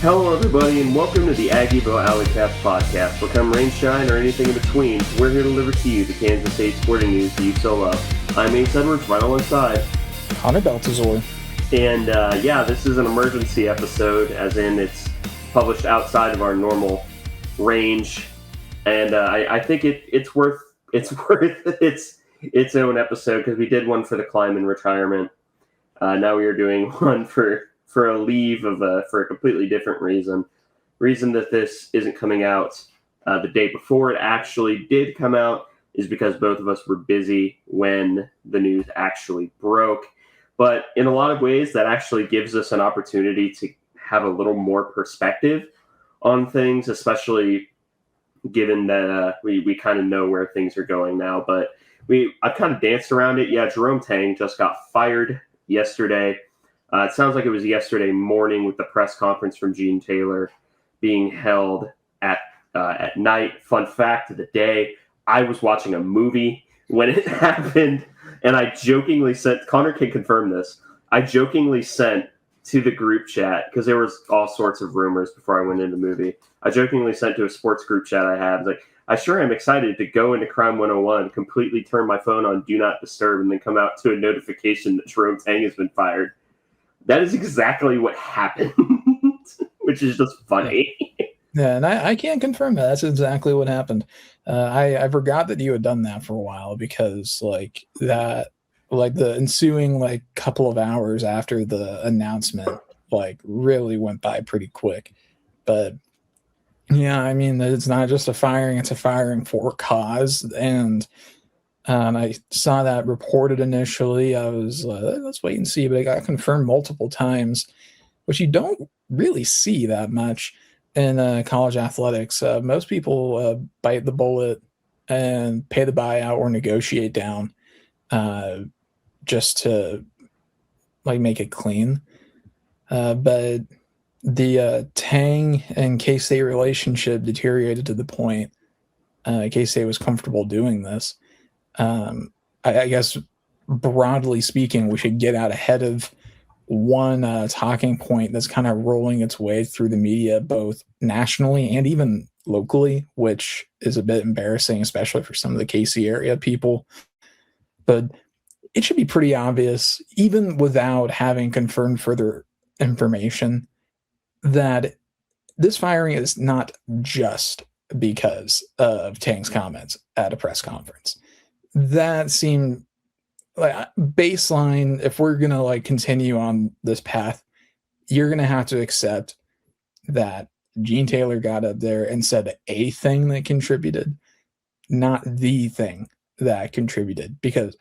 Hello, everybody, and welcome to the Aggieville Alleycats podcast. Where come rain, shine, or anything in between, we're here to deliver to you the Kansas State sporting news that you so love. I'm Ace Edwards, right alongside Connor Baltazar. And this is an emergency episode, as in it's published outside of our normal range, and I think it's worth its own episode because we did one for the climb and retirement. Now we are doing one for a leave for a completely different reason that this isn't coming out the day before it actually did come out is because both of us were busy when the news actually broke. But in a lot of ways, that actually gives us an opportunity to have a little more perspective on things, especially given that we kind of know where things are going now. But I've kind of danced around it. Yeah, Jerome Tang just got fired yesterday. It sounds like it was yesterday morning with the press conference from Gene Taylor being held at night. Fun fact of the day, I was watching a movie when it happened, and I jokingly sent, Connor can confirm this, I jokingly sent to the group chat, because there was all sorts of rumors before I went into the movie. I jokingly sent to a sports group chat I had, like, I sure am excited to go into Crime 101, completely turn my phone on Do Not Disturb, and then come out to a notification that Jerome Tang has been fired. That is exactly what happened, which is just funny. Yeah, and I can't confirm that. That's exactly what happened. I forgot that you had done that for a while because the ensuing couple of hours after the announcement really went by pretty quick. But yeah, I mean, it's not just a firing, it's a firing for cause. And I saw that reported initially. I was let's wait and see, but it got confirmed multiple times, which you don't really see that much in college athletics. Most people bite the bullet and pay the buyout or negotiate down just to make it clean. But the Tang and K-State relationship deteriorated to the point K-State was comfortable doing this. I guess broadly speaking, we should get out ahead of one talking point that's kind of rolling its way through the media, both nationally and even locally, which is a bit embarrassing, especially for some of the KC area people. But it should be pretty obvious, even without having confirmed further information, that this firing is not just because of Tang's comments at a press conference. That seemed like baseline. If we're going to continue on this path, you're going to have to accept that Gene Taylor got up there and said a thing that contributed, not the thing that contributed. Because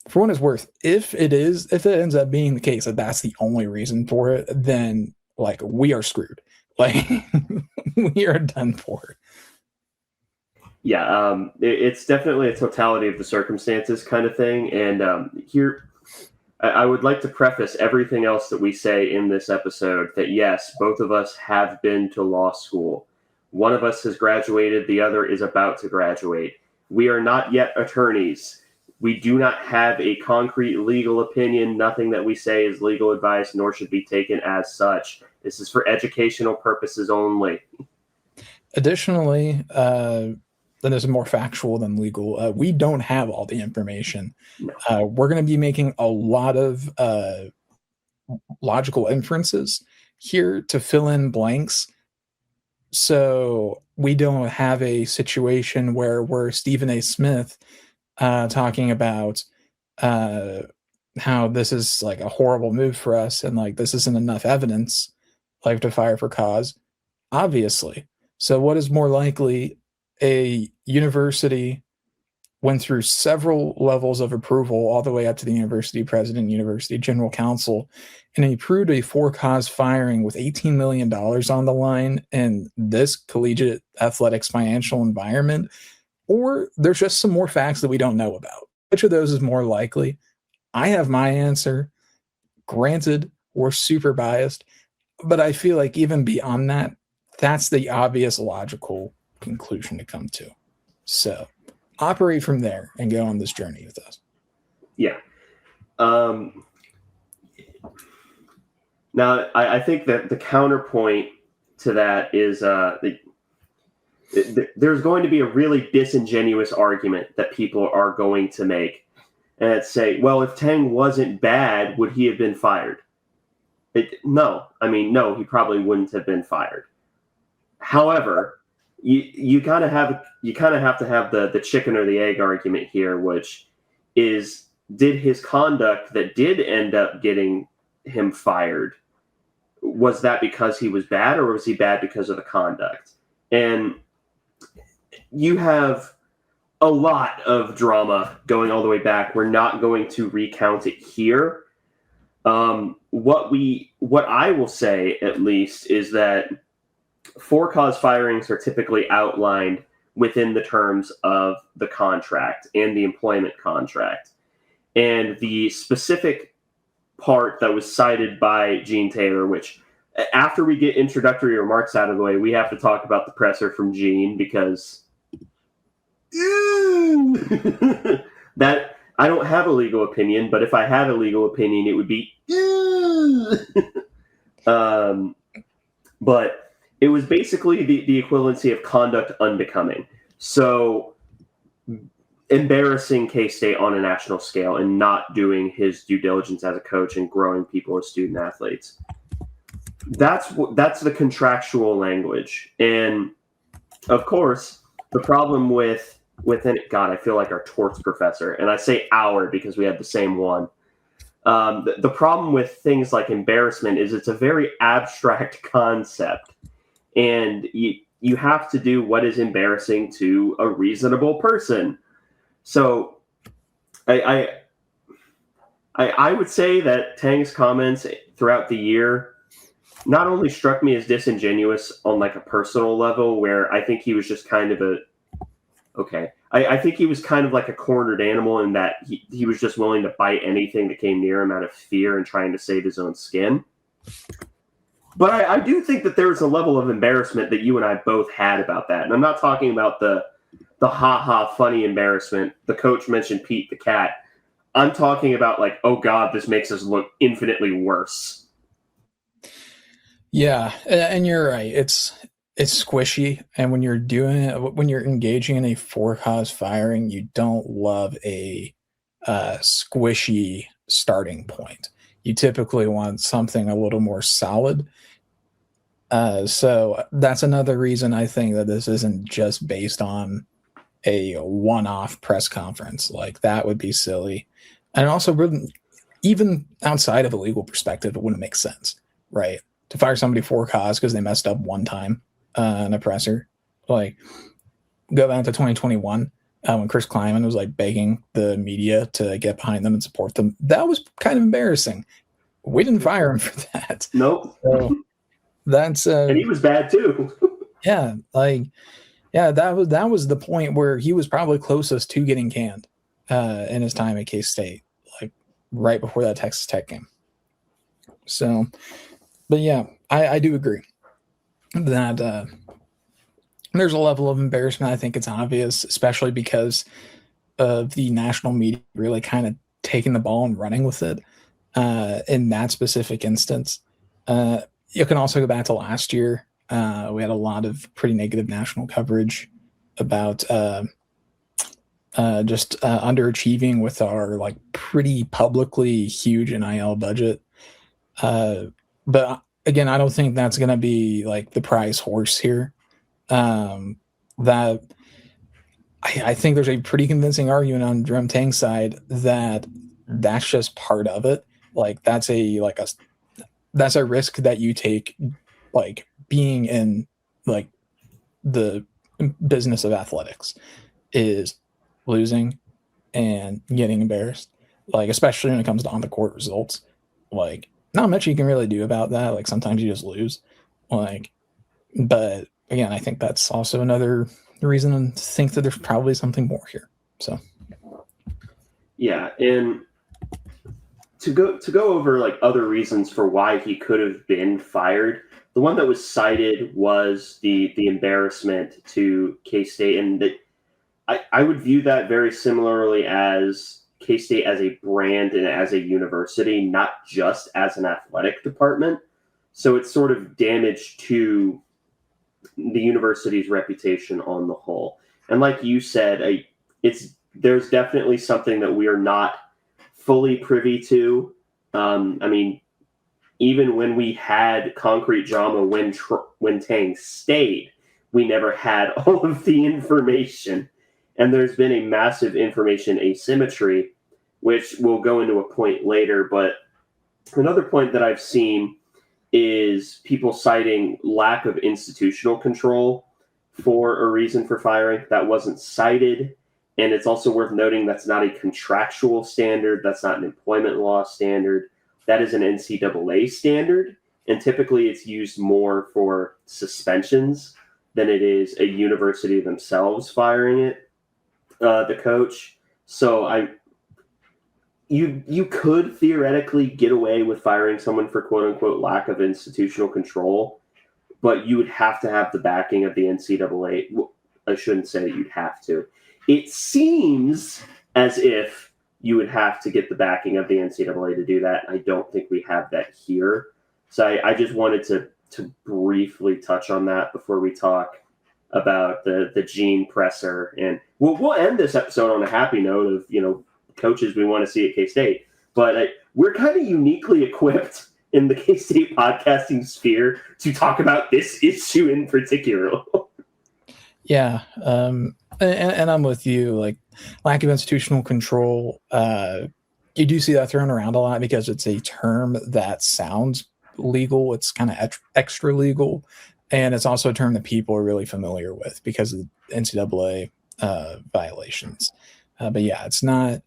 for what it's worth, if it ends up being the case that that's the only reason for it, then we are screwed. We are done for. Yeah, it's definitely a totality of the circumstances kind of thing. And here, I would like to preface everything else that we say in this episode that, yes, both of us have been to law school. One of us has graduated. The other is about to graduate. We are not yet attorneys. We do not have a concrete legal opinion. Nothing that we say is legal advice, nor should be taken as such. This is for educational purposes only. Additionally, that is more factual than legal. We don't have all the information. No. We're going to be making a lot of logical inferences here to fill in blanks. So we don't have a situation where we're Stephen A. Smith talking about how this is a horrible move for us and this isn't enough evidence to fire for cause, obviously. So what is more likely? A university went through several levels of approval all the way up to the university president, university general counsel, and approved a for-cause firing with $18 million on the line in this collegiate athletics financial environment. Or there's just some more facts that we don't know about. Which of those is more likely? I have my answer. Granted, we're super biased, but I feel even beyond that, that's the obvious logical conclusion to come to. So operate from there and go on this journey with us. Yeah. Now, I think that the counterpoint to that is there's going to be a really disingenuous argument that people are going to make and say, well, if Tang wasn't bad, would he have been fired? No, he probably wouldn't have been fired. However, you kind of have to have the chicken or the egg argument here, which is, did his conduct that did end up getting him fired, was that because he was bad, or was he bad because of the conduct? And you have a lot of drama going all the way back. We're not going to recount it here. What I will say, at least, is that for-cause firings are typically outlined within the terms of the contract and the employment contract. And the specific part that was cited by Gene Taylor, which, after we get introductory remarks out of the way, we have to talk about the presser from Gene, because that, I don't have a legal opinion, but if I had a legal opinion, it would be but it was basically the equivalency of conduct unbecoming. So embarrassing K-State on a national scale and not doing his due diligence as a coach and growing people as student athletes. That's the contractual language. And of course, the problem within it, God, I feel like our torts professor, and I say our because we had the same one. The problem with things like embarrassment is it's a very abstract concept, and you have to do what is embarrassing to a reasonable person. So I would say that Tang's comments throughout the year not only struck me as disingenuous on like a personal level, where I think he was just kind of I think he was kind of like a cornered animal in that he was just willing to bite anything that came near him out of fear and trying to save his own skin. But I do think that there was a level of embarrassment that you and I both had about that. And I'm not talking about the ha-ha funny embarrassment. The coach mentioned Pete the cat. I'm talking about like, oh God, this makes us look infinitely worse. Yeah, and you're right. It's squishy, and when you're engaging in a for-cause firing, you don't love a squishy starting point. You typically want something a little more solid. So that's another reason I think that this isn't just based on a one-off press conference. Like, that would be silly. And also, even outside of a legal perspective, it wouldn't make sense, right? To fire somebody for cause because they messed up one time in a presser. Like, go back to 2021 when Chris Kleiman was like begging the media to get behind them and support them. That was kind of embarrassing. We didn't fire him for that. Nope. So that's and he was bad too. that was the point where he was probably closest to getting canned in his time at K-State, like right before that Texas Tech game. So, but yeah, I do agree that there's a level of embarrassment. I think it's obvious, especially because of the national media really kind of taking the ball and running with it in that specific instance. You can also go back to last year. We had a lot of pretty negative national coverage about just underachieving with our like pretty publicly huge NIL budget. But again, I don't think that's going to be like the prize horse here. That I think there's a pretty convincing argument on Jerome Tang's side that that's just part of it. Like, that's a risk that you take, like being in like the business of athletics, is losing and getting embarrassed. Like, especially when it comes to on the court results, like not much you can really do about that. Like, sometimes you just lose. Like, but again, I think that's also another reason to think that there's probably something more here. So, yeah, and to go over like other reasons for why he could have been fired, the one that was cited was the embarrassment to K-State, and that I would view that very similarly as K-State as a brand and as a university, not just as an athletic department. So it's sort of damage to the university's reputation on the whole. And like you said, there's definitely something that we are not fully privy to. I mean, even when we had concrete drama when Tang stayed, we never had all of the information. And there's been a massive information asymmetry, which we'll go into a point later. But another point that I've seen is people citing lack of institutional control for a reason for firing. That wasn't cited. And it's also worth noting that's not a contractual standard. That's not an employment law standard. That is an NCAA standard. And typically it's used more for suspensions than it is a university themselves firing the coach. So you could theoretically get away with firing someone for quote unquote lack of institutional control, but you would have to have the backing of the NCAA. Well, I shouldn't say you'd have to. It seems as if you would have to get the backing of the NCAA to do that. I don't think we have that here. So I just wanted to briefly touch on that before we talk about the Gene presser. And we'll end this episode on a happy note of, coaches we want to see at K-State. But we're kind of uniquely equipped in the K-State podcasting sphere to talk about this issue in particular. Yeah. And I'm with you. Like, lack of institutional control, you do see that thrown around a lot because it's a term that sounds legal. It's kind of extra legal. And it's also a term that people are really familiar with because of NCAA violations. But yeah, it's not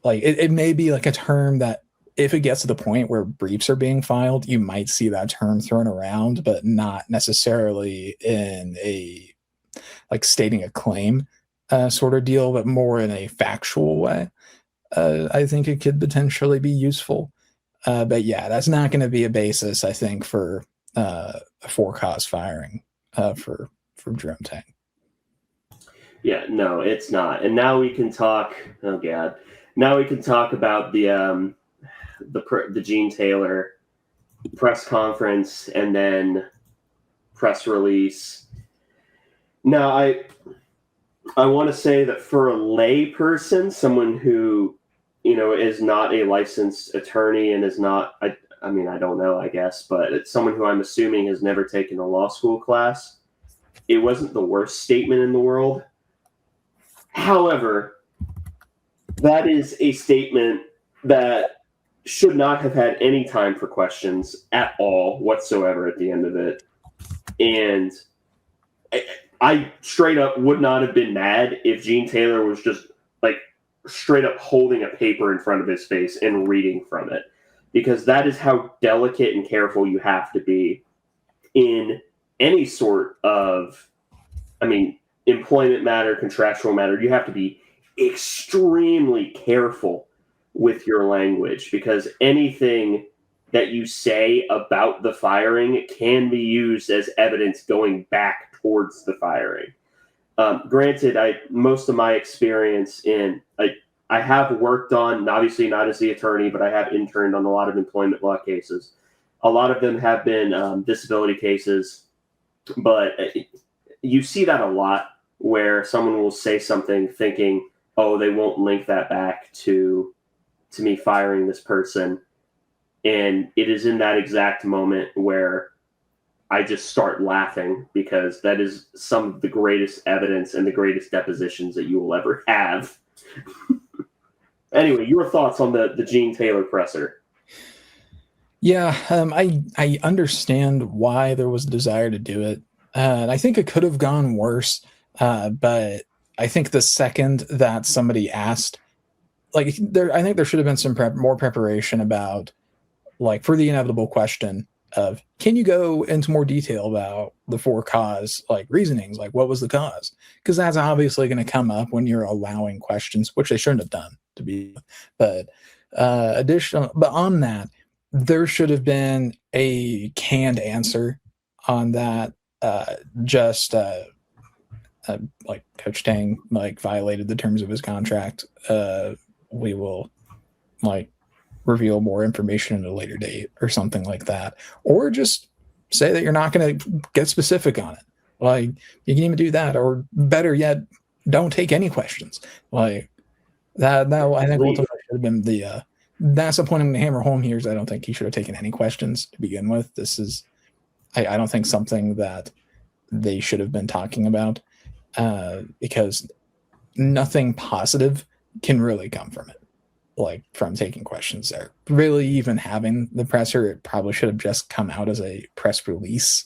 like it may be like a term that if it gets to the point where briefs are being filed, you might see that term thrown around, but not necessarily in a like stating a claim sort of deal, but more in a factual way. I think it could potentially be useful. But yeah, that's not going to be a basis, I think, for a for-cause firing for Jerome Tang. Yeah, no, it's not. And now we can talk. Oh God, now we can talk about the Gene Taylor press conference and then press release. Now, I want to say that for a lay person, someone who is not a licensed attorney and is not. I mean, I don't know, I guess, but it's someone who I'm assuming has never taken a law school class. It wasn't the worst statement in the world. However, that is a statement that should not have had any time for questions at all whatsoever at the end of it. And I straight up would not have been mad if Gene Taylor was just like straight up holding a paper in front of his face and reading from it. Because that is how delicate and careful you have to be in any sort of, employment matter, contractual matter. You have to be extremely careful with your language because anything that you say about the firing can be used as evidence going back towards the firing. Granted, most of my experience I have worked on, obviously not as the attorney, but I have interned on a lot of employment law cases. A lot of them have been disability cases, but you see that a lot where someone will say something thinking, oh, they won't link that back to me firing this person. And it is in that exact moment where I just start laughing because that is some of the greatest evidence and the greatest depositions that you will ever have. Anyway, your thoughts on the Gene Taylor presser? Yeah, I understand why there was a desire to do it. And I think it could have gone worse. But I think the second that somebody asked, I think there should have been some more preparation about, like, for the inevitable question of, can you go into more detail about the for cause, like, reasonings, like what was the cause? Because that's obviously going to come up when you're allowing questions, which they shouldn't have done to be. But but on that, there should have been a canned answer on that. Like Coach Tang violated the terms of his contract. We will reveal more information at a later date or something like that, or just say that you're not going to get specific on it. Like, you can even do that, or better yet, don't take any questions. Like that I think ultimately should have been the that's the point I'm going to hammer home here. Is I don't think he should have taken any questions to begin with. This is I don't think something that they should have been talking about, because nothing positive can really come from it, like from taking questions there. Really, even having the presser, it probably should have just come out as a press release,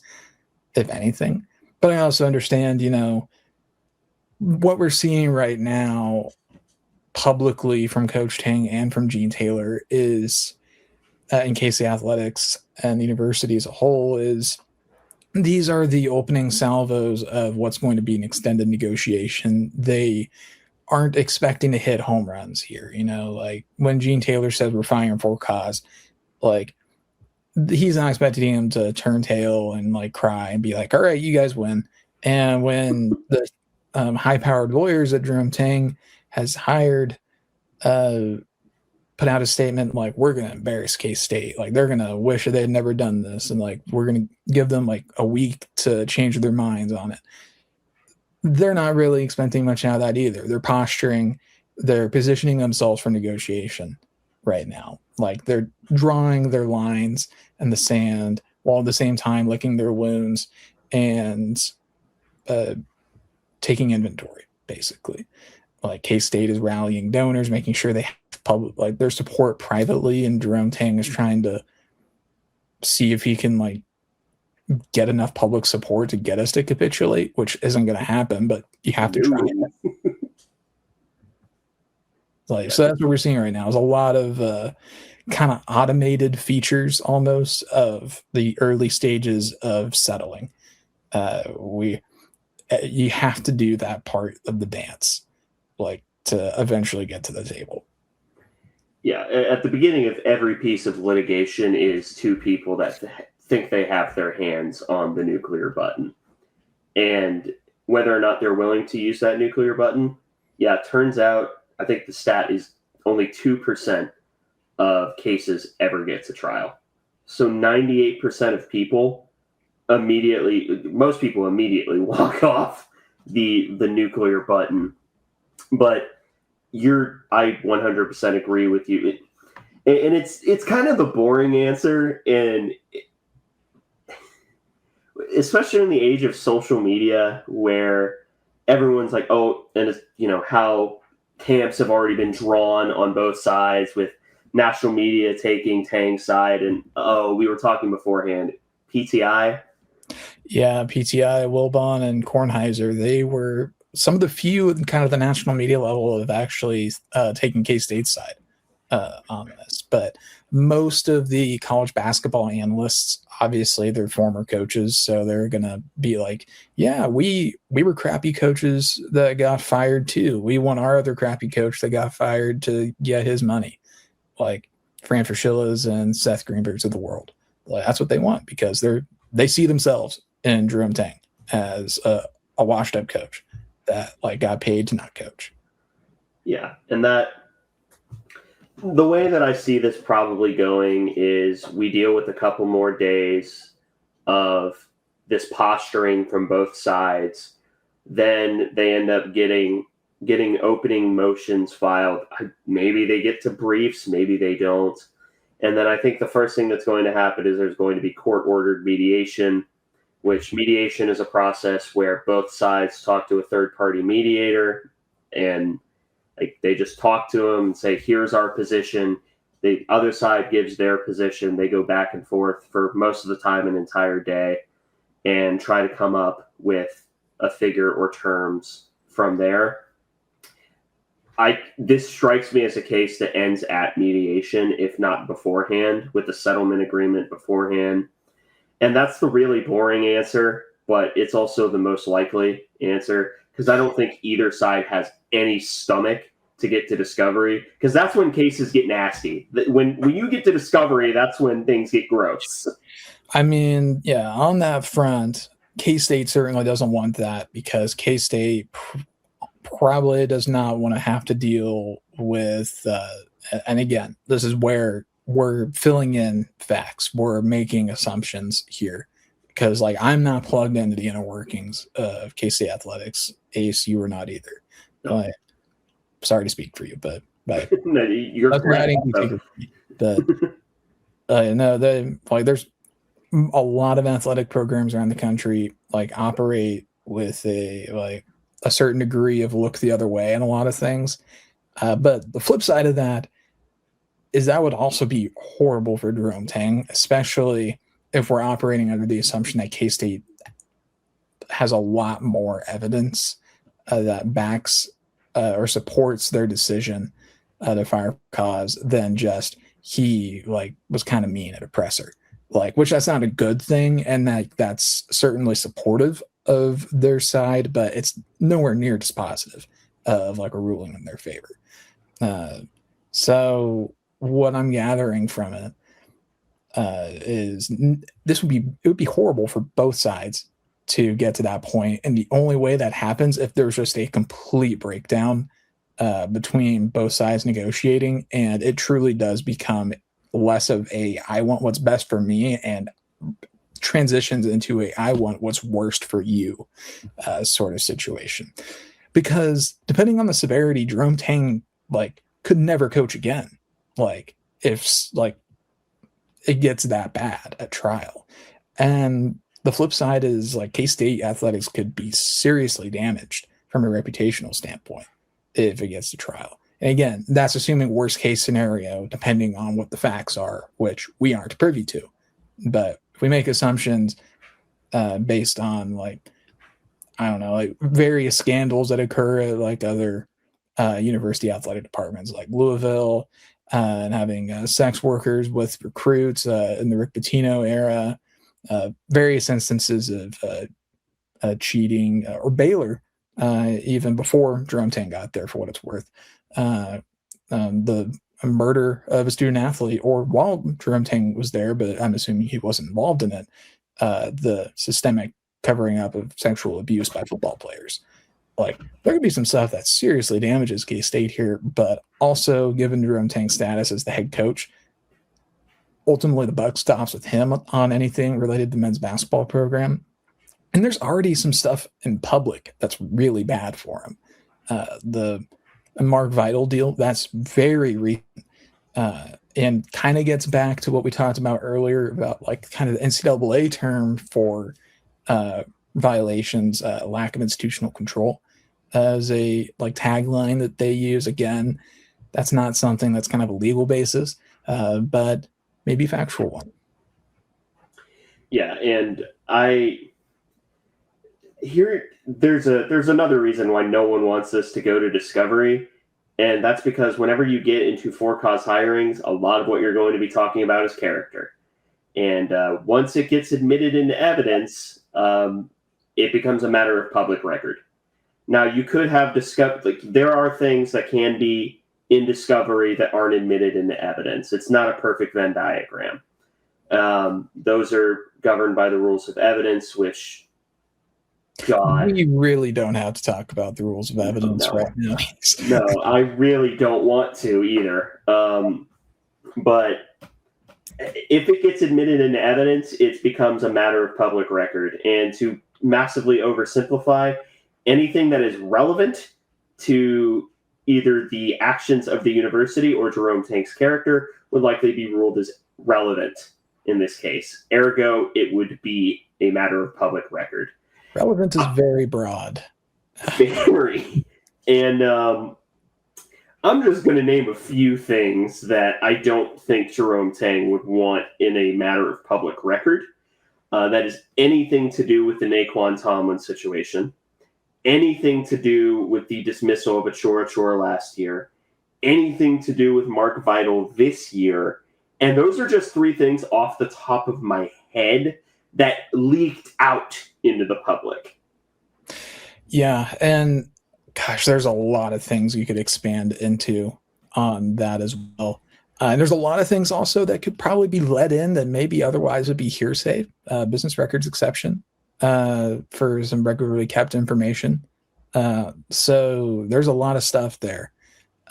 if anything. But I also understand, what we're seeing right now publicly from Coach Tang and from Gene Taylor is, in KC Athletics and the university as a whole, is these are the opening salvos of what's going to be an extended negotiation. They aren't expecting to hit home runs here. Like when Gene Taylor says we're firing for cause, like he's not expecting him to turn tail and like cry and be like, all right, you guys win. And when the high-powered lawyers that Jerome Tang has hired put out a statement like, we're going to embarrass K-State, like they're going to wish they had never done this, and like we're going to give them like a week to change their minds on it, they're not really expecting much out of that either. They're posturing, they're positioning themselves for negotiation right now. Like they're drawing their lines in the sand while at the same time licking their wounds and taking inventory, basically. Like K-State is rallying donors, making sure they have public, like their support privately, and Jerome Tang is trying to see if he can like get enough public support to get us to capitulate, which isn't going to happen, but you have to try it. Like, so that's what we're seeing right now is a lot of kind of automated features almost of the early stages of settling. You have to do that part of the dance, like to eventually get to the table. Yeah, at the beginning of every piece of litigation is two people that think they have their hands on the nuclear button. And whether or not they're willing to use that nuclear button, yeah, it turns out, I think the stat is only 2% of cases ever get to trial. So 98% of people most people immediately walk off the nuclear button. But I 100% agree with you. And it's kind of the boring answer, and especially in the age of social media where everyone's like, oh, and it's, how camps have already been drawn on both sides with national media taking Tang's side. And, we were talking beforehand, PTI. Yeah, PTI, Wilbon, and Kornheiser, they were some of the few in kind of the national media level have actually taken K-State's side on this. But most of the college basketball analysts, obviously, they're former coaches, so they're going to be like, yeah, we were crappy coaches that got fired too. We want our other crappy coach that got fired to get his money, like Fran Fraschillas and Seth Greenbergs of the world. Like, that's what they want because they see themselves in Jerome Tang as a washed-up coach that like got paid to not coach. Yeah, and that the way that I see this probably going is we deal with a couple more days of this posturing from both sides. Then they end up getting opening motions filed. Maybe they get to briefs, maybe they don't. And then I think the first thing that's going to happen is there's going to be court-ordered mediation, which mediation is a process where both sides talk to a third-party mediator, and like they just talk to them and say, here's our position. The other side gives their position. They go back and forth for most of the time, an entire day, and try to come up with a figure or terms from there. This strikes me as a case that ends at mediation, if not beforehand, with a settlement agreement beforehand. And that's the really boring answer, but it's also the most likely answer because I don't think either side has any stomach to get to discovery, because that's when cases get nasty. When you get to discovery, that's when things get gross. I mean, yeah, on that front, K-State certainly doesn't want that because K-State probably does not want to have to deal with, and again, this is where we're filling in facts. We're making assumptions here. because like I'm not plugged into the inner workings of K-State athletics. Ace, you are not either. No. Like, sorry to speak for you, but No, you're that's correct. but no, there's a lot of athletic programs around the country like operate with a certain degree of look the other way in a lot of things. But the flip side of that is that would also be horrible for Jerome Tang, especially if we're operating under the assumption that K-State has a lot more evidence that backs or supports their decision to fire cause than just he like was kind of mean at a presser, like, which that's not a good thing, and that's certainly supportive of their side, but it's nowhere near dispositive of like a ruling in their favor. So what I'm gathering from it is it would be horrible for both sides to get to that point, and the only way that happens if there's just a complete breakdown between both sides negotiating, and it truly does become less of a I want what's best for me and transitions into a I want what's worst for you sort of situation. Because depending on the severity, Jerome Tang like could never coach again. Like if like it gets that bad at trial. And the flip side is like K-State athletics could be seriously damaged from a reputational standpoint if it gets to trial. And again, that's assuming worst case scenario, depending on what the facts are, which we aren't privy to. But if we make assumptions based on like, I don't know, like various scandals that occur at like other university athletic departments like Louisville, and having sex workers with recruits in the Rick Pitino era, various instances of cheating, or Baylor, even before Jerome Tang got there, for what it's worth. The murder of a student athlete, or while Jerome Tang was there, but I'm assuming he wasn't involved in it, the systemic covering up of sexual abuse by football players. Like, there could be some stuff that seriously damages K-State here, but also, given Jerome Tang's status as the head coach, ultimately the buck stops with him on anything related to the men's basketball program. And there's already some stuff in public that's really bad for him. The Mark Vital deal, that's very recent, and kind of gets back to what we talked about earlier about like kind of the NCAA term for violations, lack of institutional control as a like tagline that they use. Again, that's not something that's kind of a legal basis, but maybe factual one. Yeah, and there's another reason why no one wants this to go to discovery, and that's because whenever you get into for-cause hirings, a lot of what you're going to be talking about is character. And once it gets admitted into evidence, it becomes a matter of public record. Now, you could have discovered, like, there are things that can be in discovery that aren't admitted into evidence. It's not a perfect Venn diagram. Those are governed by the rules of evidence, which, God. We really don't have to talk about the rules of evidence right now. No, I really don't want to either. But if it gets admitted into evidence, it becomes a matter of public record. And to massively oversimplify, anything that is relevant to either the actions of the university or Jerome Tang's character would likely be ruled as relevant in this case. Ergo, it would be a matter of public record. Relevant is very broad. Very. And I'm just going to name a few things that I don't think Jerome Tang would want in a matter of public record. That is anything to do with the Naquan Tomlin situation, anything to do with the dismissal of Achor last year, anything to do with Mark Vital this year. And those are just three things off the top of my head that leaked out into the public. Yeah, and gosh, there's a lot of things you could expand into on that as well. And there's a lot of things also that could probably be let in that maybe otherwise would be hearsay, business records exception for some regularly kept information. So there's a lot of stuff there.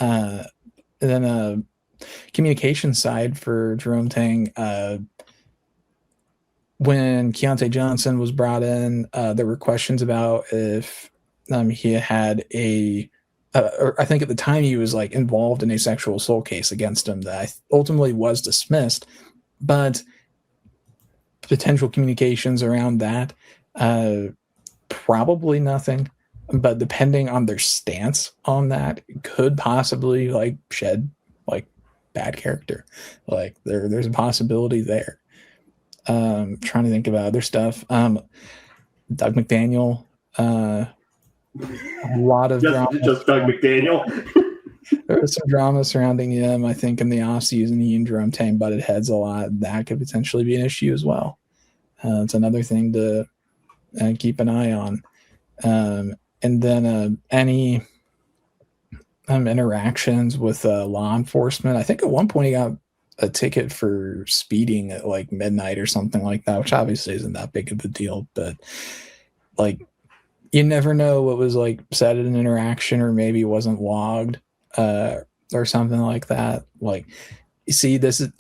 And then communication side for Jerome Tang, when Keontae Johnson was brought in, there were questions about if he had or I think at the time he was like involved in a sexual assault case against him that ultimately was dismissed, but potential communications around that, probably nothing. But depending on their stance on that, could possibly like shed like bad character. Like there's a possibility there. Trying to think about other stuff. Doug McDaniel, a lot of drama. Just Doug McDaniel. There was some drama surrounding him. I think in the offseason, he and Jerome Tang butted heads a lot. That could potentially be an issue as well. It's another thing to keep an eye on. And then any interactions with law enforcement. I think at one point he got a ticket for speeding at like midnight or something like that, which obviously isn't that big of a deal, but like you never know what was like said in an interaction, or maybe wasn't logged or something like that. Like, you see, this is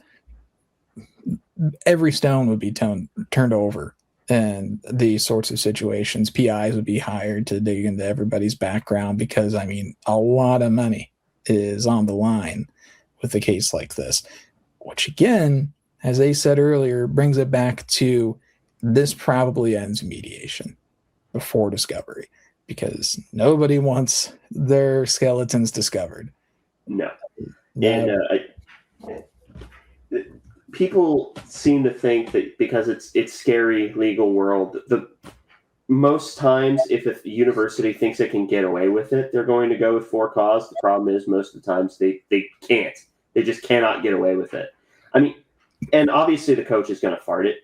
every stone would be turned over in these sorts of situations. PIs would be hired to dig into everybody's background because, I mean, a lot of money is on the line with a case like this, which again, as they said earlier, brings it back to this probably ends mediation before discovery, because nobody wants their skeletons discovered. No. And people seem to think that because it's scary legal world, the most times if a university thinks it can get away with it, they're going to go with for cause. The problem is most of the times they can't. They just cannot get away with it. I mean, and obviously the coach is going to fart it.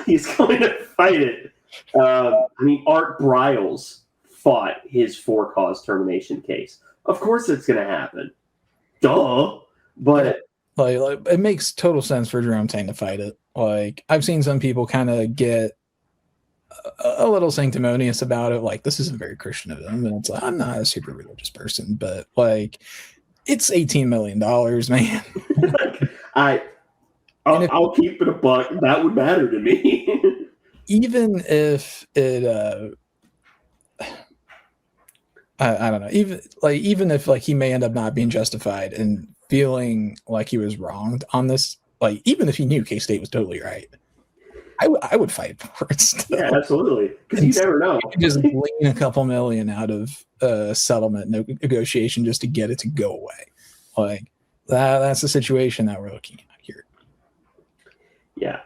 He's going to fight it. I mean, Art Briles fought his for cause termination case. Of course it's going to happen. Duh. But like it makes total sense for Jerome Tang to fight it. Like, I've seen some people kind of get a little sanctimonious about it. Like, this isn't very Christian of them. And it's like, I'm not a super religious person, but like, it's $18 million, man. I'll keep it a buck. That would matter to me. Even if it, I don't know. Even if like he may end up not being justified and feeling like he was wronged on this, like even if he knew K-State was totally right, I would fight for it still. Yeah, absolutely. Because you never know. You just glean a couple million out of settlement negotiation just to get it to go away. Like that's the situation that we're looking at here. Yeah,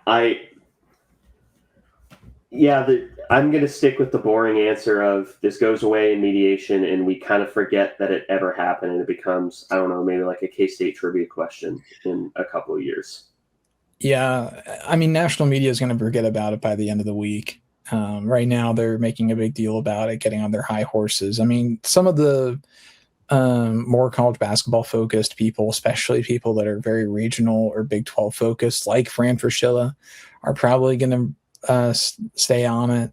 I'm going to stick with the boring answer of this goes away in mediation, and we kind of forget that it ever happened, and it becomes, I don't know, maybe like a K-State trivia question in a couple of years. Yeah, I mean, national media is going to forget about it by the end of the week. Right now, they're making a big deal about it, getting on their high horses. I mean, some of the more college basketball focused people, especially people that are very regional or Big 12 focused, like Fran Fraschilla, are probably going to stay on it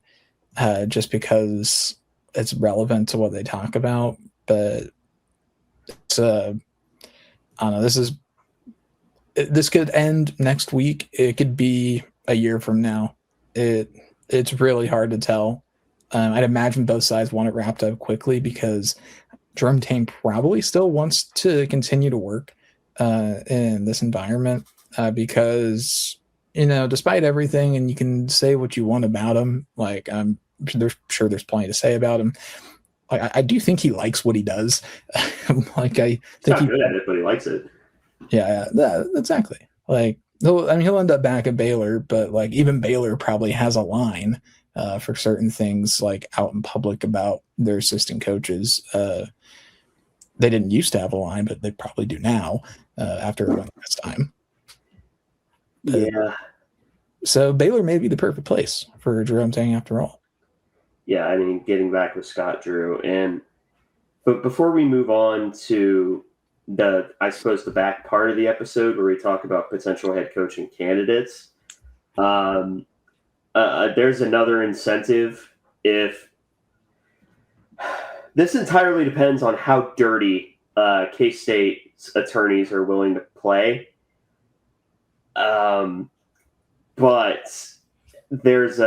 just because it's relevant to what they talk about. But it's, I don't know, this could end next week. It could be a year from now. It's really hard to tell. I'd imagine both sides want it wrapped up quickly because Jerome Tang probably still wants to continue to work in this environment because, you know, despite everything, and you can say what you want about him, like I'm sure there's plenty to say about him. Like I do think he likes what he does. Like I think he's not good at it, but he likes it. Yeah, exactly. Like he'll end up back at Baylor, but like even Baylor probably has a line for certain things like out in public about their assistant coaches. They didn't used to have a line, but they probably do now after a long time. Yeah. So Baylor may be the perfect place for Jerome Tang after all. Yeah, I mean, getting back with Scott Drew. But before we move on to the back part of the episode where we talk about potential head coaching candidates, there's another incentive. If this entirely depends on how dirty K-State's attorneys are willing to play. But there's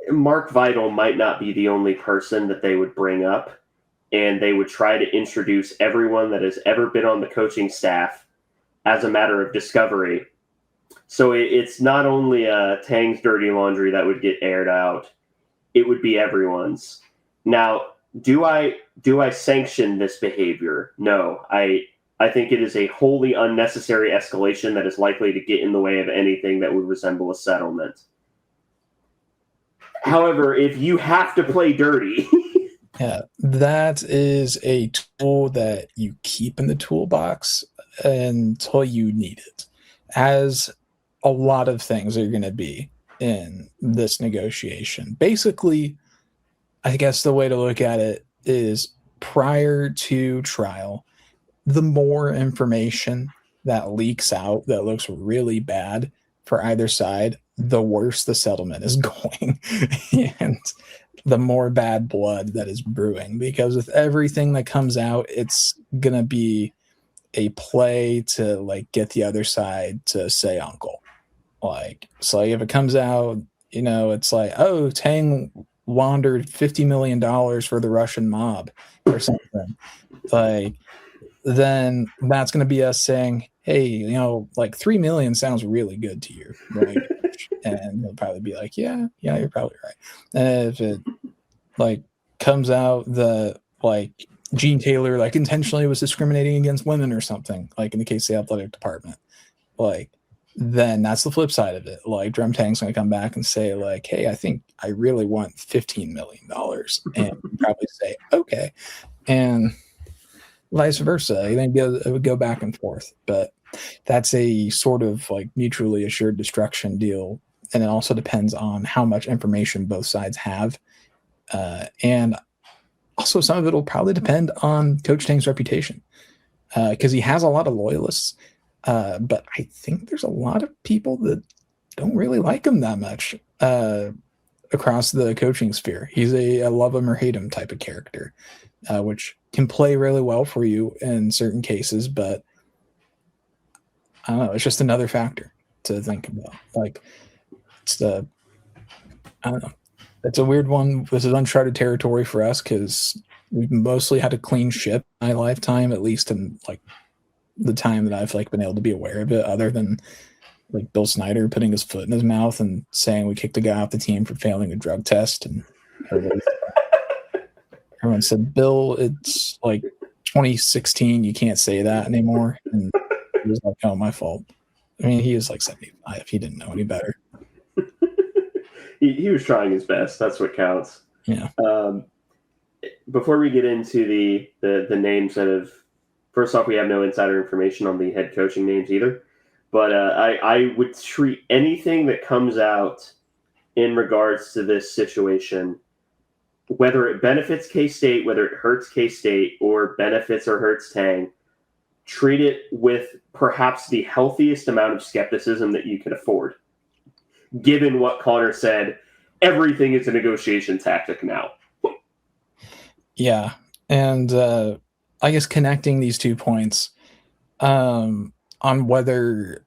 Mark Vital might not be the only person that they would bring up, and they would try to introduce everyone that has ever been on the coaching staff as a matter of discovery. So it's not only Tang's dirty laundry that would get aired out, it would be everyone's. Now, do I sanction this behavior? No. I think it is a wholly unnecessary escalation that is likely to get in the way of anything that would resemble a settlement. However, if you have to play dirty, yeah, that is a tool that you keep in the toolbox until you need it, as a lot of things are going to be in this negotiation. Basically, I guess the way to look at it is prior to trial, the more information that leaks out that looks really bad for either side, the worse the settlement is going and the more bad blood that is brewing. Because with everything that comes out, it's going to be a play to like get the other side to say uncle. Like, so if it comes out, it's like, oh, Tang laundered $50 million for the Russian mob or something. Like, then that's going to be us saying, hey, like 3 million sounds really good to you, right? And he'll probably be like, yeah, you're probably right. And if it like comes out that like Gene Taylor like intentionally was discriminating against women or something, like in the case of the athletic department, like then that's the flip side of it. Like Jerome Tang's going to come back and say like, hey, I think I really want $15 million, and probably say okay, and vice versa. I think it would go back and forth, but that's a sort of like mutually assured destruction deal. And it also depends on how much information both sides have. And also some of it will probably depend on Coach Tang's reputation, because he has a lot of loyalists. But I think there's a lot of people that don't really like him that much across the coaching sphere. He's a love him or hate him type of character, which can play really well for you in certain cases, but I don't know. It's just another factor to think about. Like, I don't know. It's a weird one. This is uncharted territory for us because we've mostly had a clean ship in my lifetime, at least in like the time that I've like been able to be aware of it, other than like Bill Snyder putting his foot in his mouth and saying we kicked a guy off the team for failing a drug test, and everyone said, Bill, it's like 2016, you can't say that anymore. And he was like, oh, my fault. I mean, he was like 75. He didn't know any better. he was trying his best. That's what counts. Yeah. Before we get into the names that have, first off, we have no insider information on the head coaching names either. But I would treat anything that comes out in regards to this situation, whether it benefits K-State, whether it hurts K-State, or benefits or hurts Tang, treat it with perhaps the healthiest amount of skepticism that you can afford. Given what Connor said, everything is a negotiation tactic now. Yeah. And I guess connecting these 2 points on whether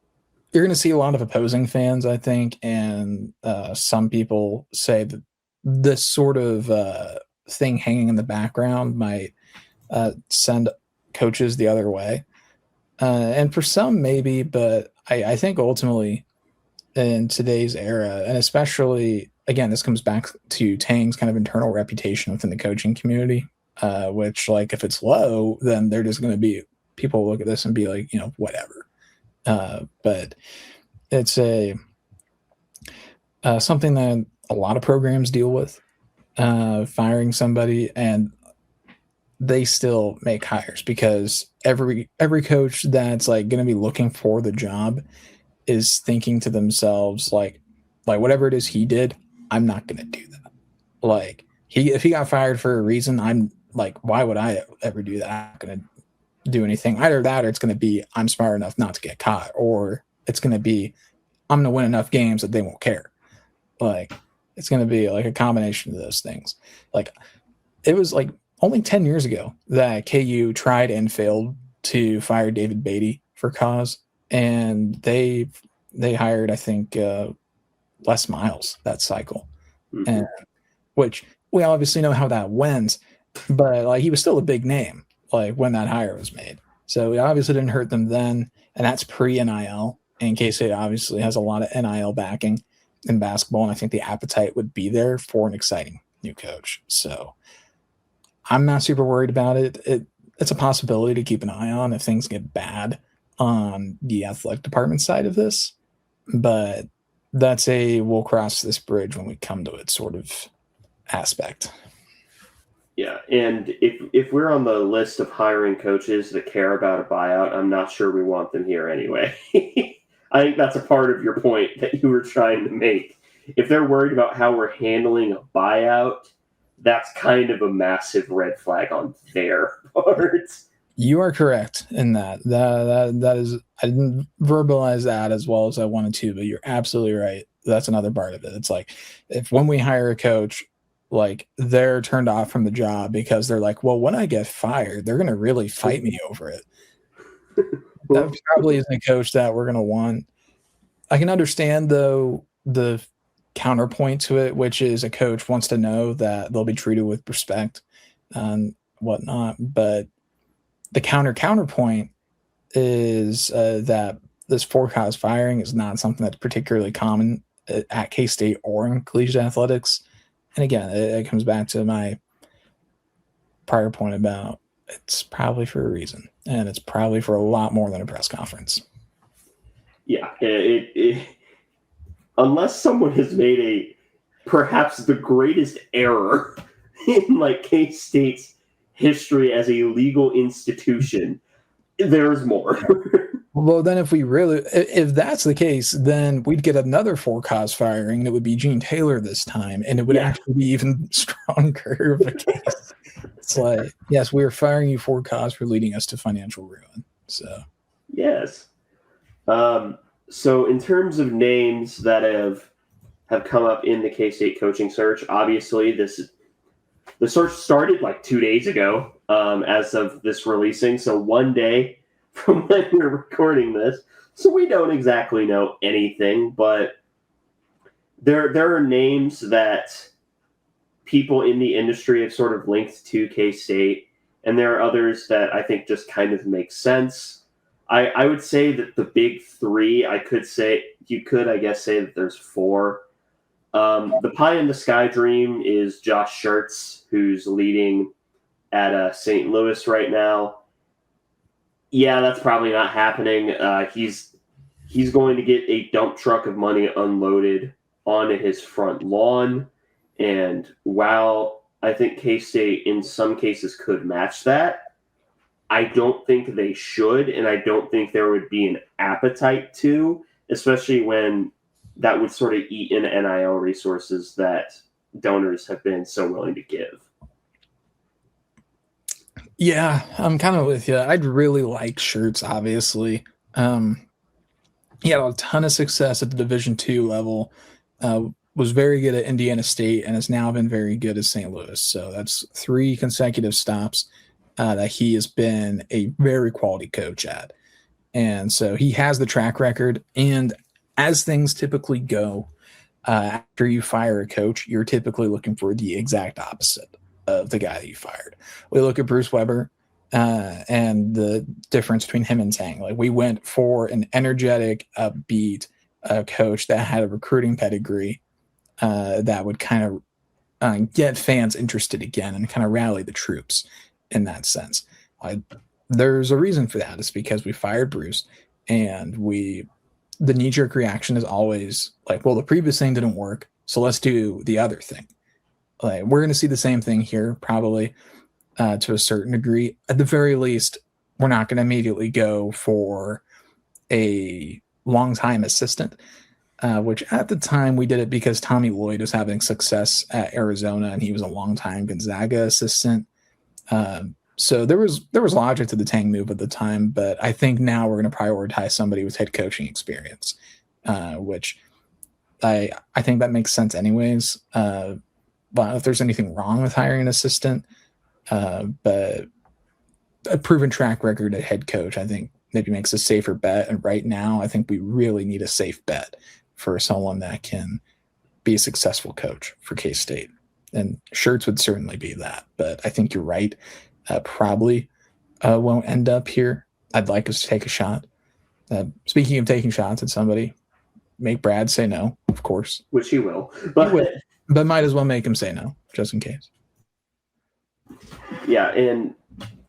you're going to see a lot of opposing fans, I think, and some people say that this sort of thing hanging in the background might send coaches the other way. And for some, maybe, but I think ultimately in today's era, and especially, again, this comes back to Tang's kind of internal reputation within the coaching community, which, like, if it's low, then they're just going to be, people look at this and be like, whatever. But it's something that a lot of programs deal with, firing somebody, and they still make hires because every coach that's like going to be looking for the job is thinking to themselves like whatever it is he did, I'm not going to do that. Like if he got fired for a reason, I'm like, why would I ever do that? I'm not going to do anything. Either that or it's going to be I'm smart enough not to get caught, or it's going to be I'm going to win enough games that they won't care. Like it's going to be like a combination of those things. Like it was like only 10 years ago that KU tried and failed to fire David Beatty for cause, and they hired, I think, Les Miles that cycle, and which we obviously know how that went, but like he was still a big name like when that hire was made. So it obviously didn't hurt them then, and that's pre-NIL. And K-State obviously has a lot of NIL backing in basketball, and I think the appetite would be there for an exciting new coach. So I'm not super worried about it. It's a possibility to keep an eye on if things get bad on the athletic department side of this, but that's a we'll cross this bridge when we come to it sort of aspect. Yeah, and if we're on the list of hiring coaches that care about a buyout, I'm not sure we want them here anyway. I think that's a part of your point that you were trying to make. If they're worried about how we're handling a buyout, that's kind of a massive red flag on their part. You are correct in that. That is, I didn't verbalize that as well as I wanted to, but you're absolutely right. That's another part of it. It's like if when we hire a coach, like they're turned off from the job because they're like, well, when I get fired, they're going to really fight me over it. That probably isn't a coach that we're going to want. I can understand though the counterpoint to it, which is a coach wants to know that they'll be treated with respect and whatnot. But the counterpoint is that this for-cause firing is not something that's particularly common at K-State or in collegiate athletics. And again, it comes back to my prior point about it's probably for a reason, and it's probably for a lot more than a press conference. Yeah, unless someone has made perhaps the greatest error in like K-State's history as a legal institution, there's more. Well, then if that's the case, then we'd get another for-cause firing, and it would be Gene Taylor this time, and it would actually be even stronger of a case. It's like, yes, we are firing you for cause for leading us to financial ruin. So, yes. So in terms of names that have come up in the K-State coaching search, obviously the search started like 2 days ago as of this releasing. So one day from when we're recording this. So we don't exactly know anything, but there are names that people in the industry have sort of linked to K-State, and there are others that I think just kind of make sense. I would say that the big three, I guess, say that there's four. The pie in the sky dream is Josh Schertz, who's leading at St. Louis right now. Yeah, that's probably not happening. He's going to get a dump truck of money unloaded onto his front lawn. And while I think K-State in some cases could match that, I don't think they should, and I don't think there would be an appetite to, especially when that would sort of eat in NIL resources that donors have been so willing to give. yeah, I'm kind of with you. I'd really like Schertz, obviously. He had a ton of success at the Division II level, was very good at Indiana State, and has now been very good at St. Louis. So that's 3 consecutive stops that he has been a very quality coach at. And so he has the track record. And as things typically go, after you fire a coach, you're typically looking for the exact opposite of the guy that you fired. We look at Bruce Weber and the difference between him and Tang. Like we went for an energetic, upbeat coach that had a recruiting pedigree that would kind of get fans interested again and kind of rally the troops in that sense. There's a reason for that. It's because we fired Bruce, and the knee-jerk reaction is always like, well, the previous thing didn't work, so let's do the other thing. Like we're going to see the same thing here, probably to a certain degree. At the very least, we're not going to immediately go for a long-time assistant, which at the time we did it because Tommy Lloyd was having success at Arizona, and he was a long-time Gonzaga assistant. So there was logic to the Tang move at the time, but I think now we're going to prioritize somebody with head coaching experience, which I think that makes sense anyways. But if there's anything wrong with hiring an assistant, but a proven track record at head coach, I think maybe makes a safer bet. And right now, I think we really need a safe bet for someone that can be a successful coach for K-State. And Schertz would certainly be that. But I think you're right. Probably won't end up here. I'd like us to take a shot. Speaking of taking shots at somebody, make Brad say no, of course. Which he will. But might as well make him say no, just in case. Yeah, and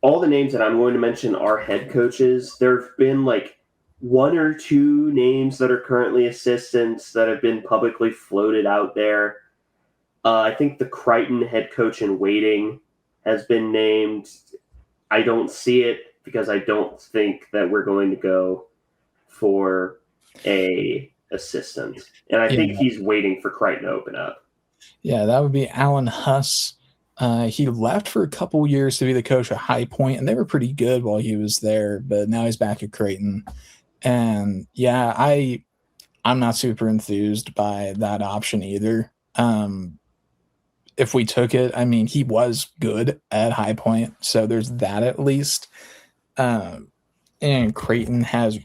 all the names that I'm going to mention are head coaches. There have been like one or two names that are currently assistants that have been publicly floated out there. I think the Crichton head coach in waiting has been named. I don't see it because I don't think that we're going to go for a assistant. And I think he's waiting for Crichton to open up. Yeah, that would be Alan Huss. He left for a couple years to be the coach at High Point, and they were pretty good while he was there, but now he's back at Creighton. And yeah, I'm not super enthused by that option either. If we took it, I mean, he was good at High Point, so there's that at least. And Creighton has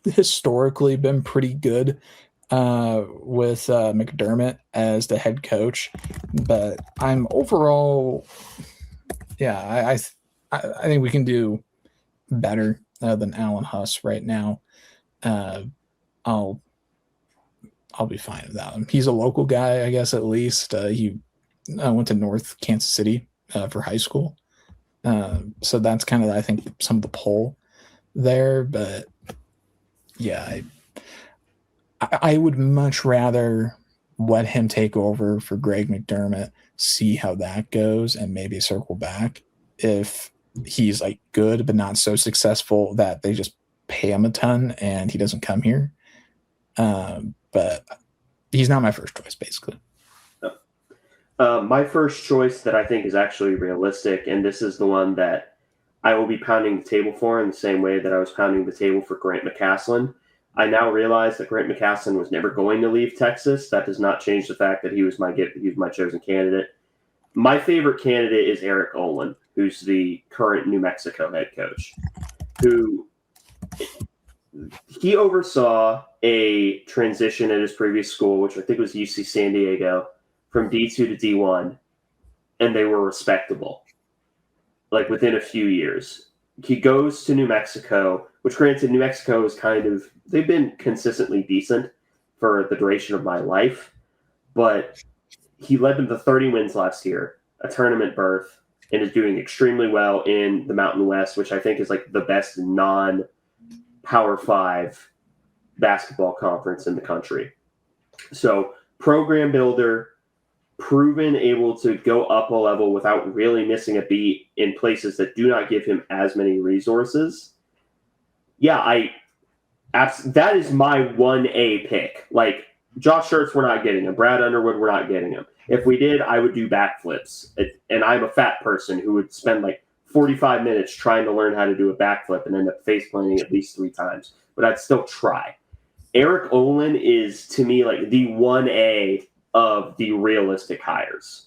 historically been pretty good with McDermott as the head coach, but I'm overall, I think we can do better than Alan Huss right now. I'll be fine with that. He's a local guy, I guess, at least. He went to North Kansas City for high school. So that's kind of, I think, some of the pull there. But yeah, I would much rather let him take over for Greg McDermott, see how that goes, and maybe circle back if he's like good but not so successful that they just pay him a ton and he doesn't come here. But he's not my first choice, basically. My first choice that I think is actually realistic, and this is the one that I will be pounding the table for in the same way that I was pounding the table for Grant McCasland. I now realize that Grant McCasland was never going to leave Texas. That does not change the fact that he was my chosen candidate. My favorite candidate is Eric Olin, who's the current New Mexico head coach, who he oversaw a transition at his previous school, which I think was UC San Diego, from D2 to D1, and they were respectable, like within a few years. He goes to New Mexico, which granted, New Mexico is they've been consistently decent for the duration of my life, but he led them to 30 wins last year, a tournament berth, and is doing extremely well in the Mountain West, which I think is like the best non-Power 5 basketball conference in the country. So program builder, proven able to go up a level without really missing a beat in places that do not give him as many resources. Yeah, that is my 1A pick. Like, Josh Schertz, we're not getting him. Brad Underwood, we're not getting him. If we did, I would do backflips. And I'm a fat person who would spend like 45 minutes trying to learn how to do a backflip and end up face planting at least 3 times. But I'd still try. Eric Olin is, to me, like the 1A of the realistic hires.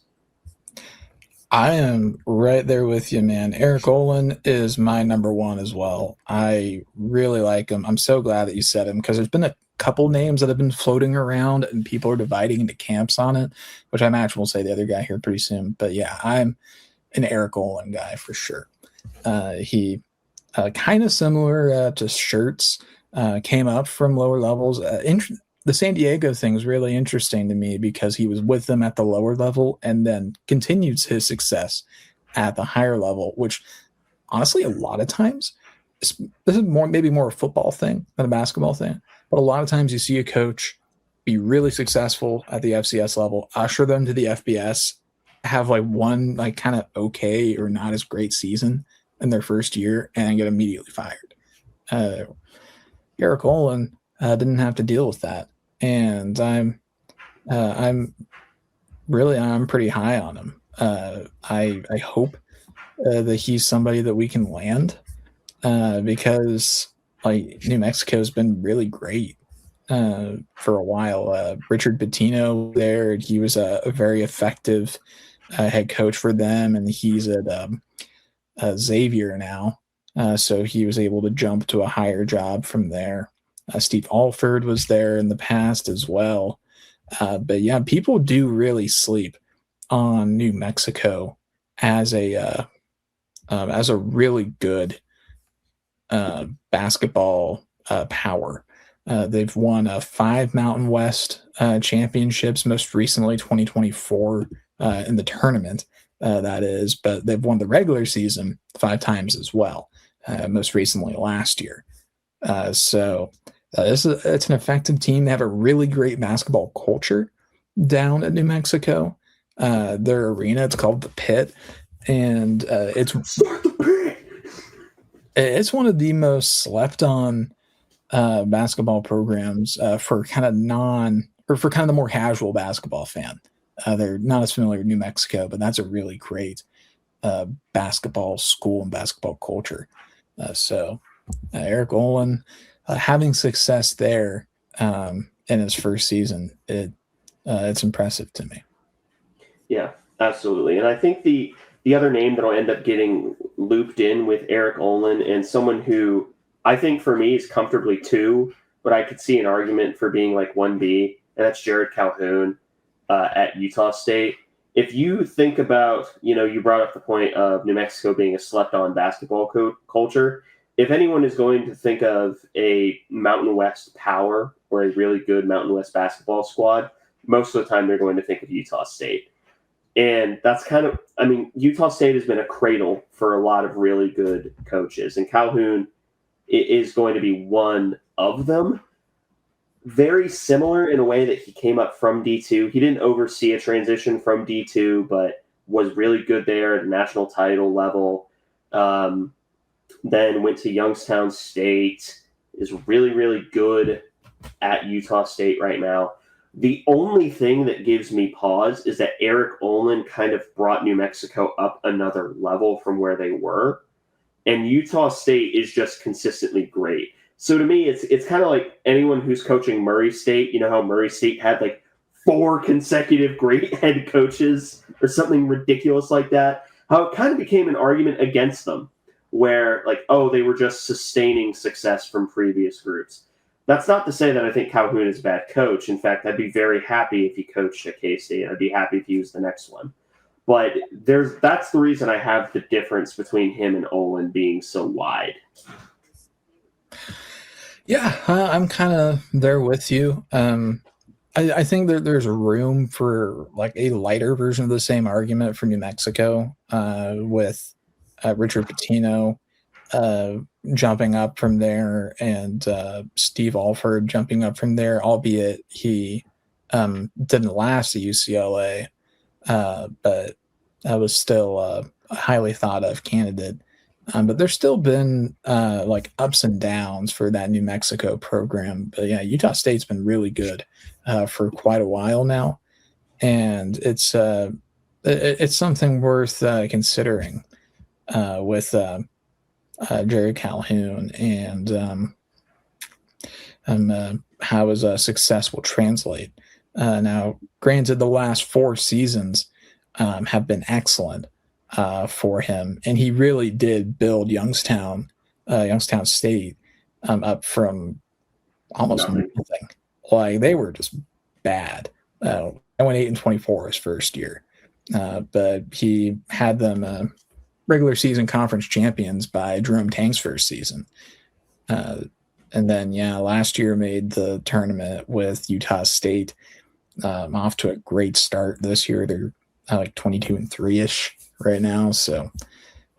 I am right there with you, man. Eric Olin is my number one as well. I really like him. I'm so glad that you said him because there's been a couple names that have been floating around and people are dividing into camps on it, which I imagine we'll say the other guy here pretty soon. But yeah, I'm an Eric Olin guy for sure. He kind of similar to Schertz, came up from lower levels. The San Diego thing is really interesting to me because he was with them at the lower level and then continues his success at the higher level, which honestly, a lot of times, this is maybe more a football thing than a basketball thing, but a lot of times you see a coach be really successful at the FCS level, usher them to the FBS, have like one like kind of okay or not as great season in their first year and get immediately fired. Eric Olin didn't have to deal with that. And I'm pretty high on him. I hope that he's somebody that we can land because like New Mexico has been really great for a while. Richard Pitino there, he was a very effective head coach for them, and he's at Xavier now. So he was able to jump to a higher job from there. Steve Alford was there in the past as well. But yeah, people do really sleep on New Mexico as a really good basketball power. They've won 5 Mountain West championships, most recently 2024 in the tournament, that is, but they've won the regular season 5 times as well, most recently last year. It's an effective team. They have a really great basketball culture down at New Mexico. Their arena, it's called the Pit, and it's one of the most slept on basketball programs for kind of the more casual basketball fan. They're not as familiar with New Mexico, but that's a really great basketball school and basketball culture. Eric Olin having success there in his first season, it's impressive to me. Yeah, absolutely. And I think the other name that will end up getting looped in with Eric Olin, and someone who I think for me is comfortably 2, but I could see an argument for being like 1B, and that's Jared Calhoun at Utah State. If you think about, you brought up the point of New Mexico being a slept-on basketball culture. If anyone is going to think of a Mountain West power or a really good Mountain West basketball squad, most of the time they're going to think of Utah State. And that's Utah State has been a cradle for a lot of really good coaches, and Calhoun is going to be one of them. Very similar in a way that he came up from D2. He didn't oversee a transition from D2, but was really good there at the national title level. Then went to Youngstown State, is really, really good at Utah State right now. The only thing that gives me pause is that Eric Olin kind of brought New Mexico up another level from where they were. And Utah State is just consistently great. So to me, it's kind of like anyone who's coaching Murray State. You know how Murray State had like 4 consecutive great head coaches or something ridiculous like that? How it kind of became an argument against them where they were just sustaining success from previous groups. That's not to say that I think Calhoun is a bad coach. In fact, I'd be very happy if he coached at K-State. I'd be happy if he was the next one. But that's the reason I have the difference between him and Olin being so wide. Yeah, I'm kind of there with you. I think that there's room for a lighter version of the same argument for New Mexico with Richard Pitino jumping up from there and Steve Alford jumping up from there, albeit he didn't last at UCLA, but that was still a highly thought of candidate. But there's still been ups and downs for that New Mexico program. But yeah, Utah State's been really good for quite a while now, and it's something worth considering with Jerry Calhoun and how his success will translate. Now, granted, the last 4 seasons have been excellent for him, and he really did build Youngstown State up from almost nothing. They were just bad. I went 8-24 his first year, but he had them regular season conference champions by Jerome Tang's first season. And then, last year made the tournament with Utah State, off to a great start. This year they're 22-3-ish right now. So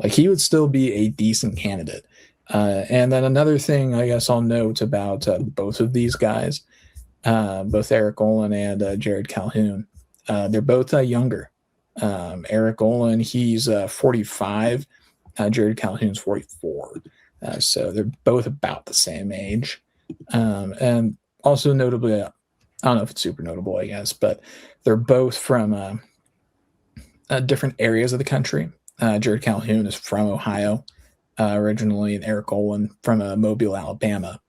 he would still be a decent candidate. And then another thing I guess I'll note about both of these guys, both Eric Olin and Jared Calhoun, they're both younger. Eric Olin, he's 45. Jared Calhoun's 44. So they're both about the same age. And also notably, I don't know if it's super notable, I guess, but they're both from different areas of the country. Jared Calhoun is from Ohio originally, and Eric Olin from Mobile, Alabama.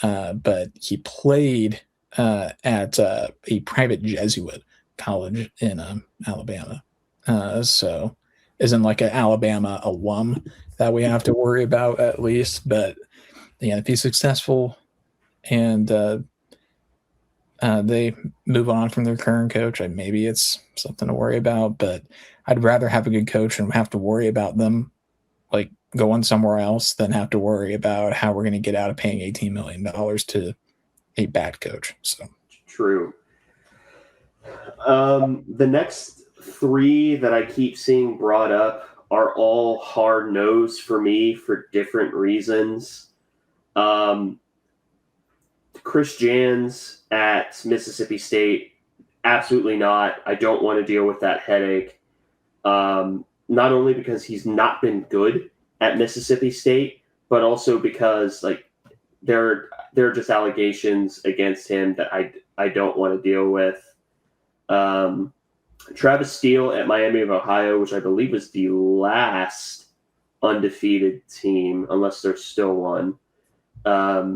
But he played at a private Jesuit college in Alabama. So isn't like an Alabama alum that we have to worry about at least. But yeah, if he's successful and they move on from their current coach, maybe it's something to worry about. But I'd rather have a good coach and have to worry about them like going somewhere else than have to worry about how we're going to get out of paying $18 million to a bad coach. So true. The next three that I keep seeing brought up are all hard no's for me for different reasons. Chris Jans at Mississippi State, absolutely not. I don't want to deal with that headache. Not only because he's not been good at Mississippi State, but also because like there are just allegations against him that I don't want to deal with. Travis Steele at Miami of Ohio, which I believe was the last undefeated team, unless there's still one. I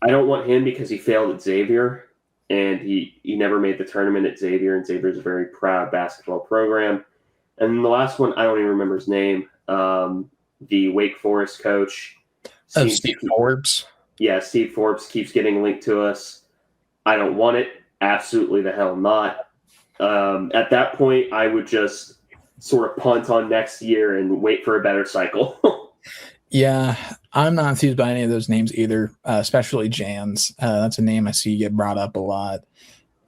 don't want him because he failed at Xavier, and he never made the tournament at Xavier, and Xavier's a very proud basketball program. And then the last one, I don't even remember his name, the Wake Forest coach. Steve Forbes. Yeah, Steve Forbes keeps getting linked to us. I don't want it. Absolutely the hell not. At that point, I would just sort of punt on next year and wait for a better cycle. Yeah, I'm not enthused by any of those names either, especially Jans. That's a name I see get brought up a lot.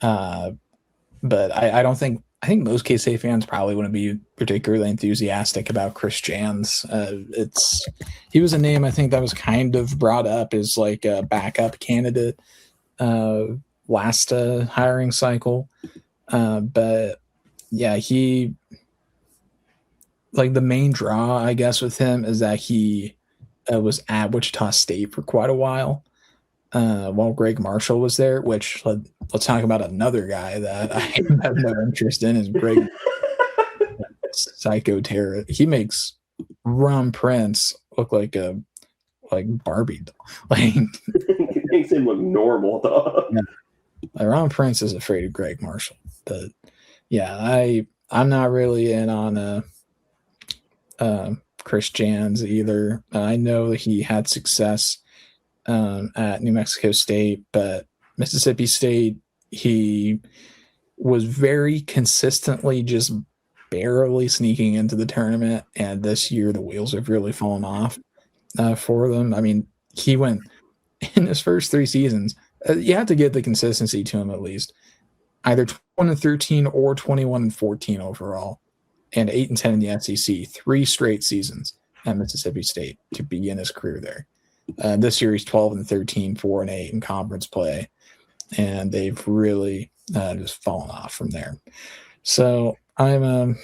But I don't think – I think most K-State fans probably wouldn't be particularly enthusiastic about Chris Jans. He was a name I think that was kind of brought up as like a backup candidate last hiring cycle. But yeah, he like the main draw, I guess, with him is that he was at Wichita State for quite a while Greg Marshall was there, which let's talk about another guy that I have no interest in is Greg Psycho Terror. He makes Ron Prince look like a Barbie doll. Like It makes him look normal, though. Yeah. Ron Prince is afraid of Greg Marshall. But yeah, I'm not really in on Chris Jans either. I know that he had success at New Mexico State, but Mississippi State, he was very consistently just barely sneaking into the tournament. And this year, the wheels have really fallen off for them. I mean, he went in his first 3 seasons. You have to get the consistency to him at least. Either 21-13 or 21-14 overall, and 8-10 in the SEC. 3 straight seasons at Mississippi State to begin his career there. This year he's 12-13, 4-8 in conference play, and they've really just fallen off from there. So I'm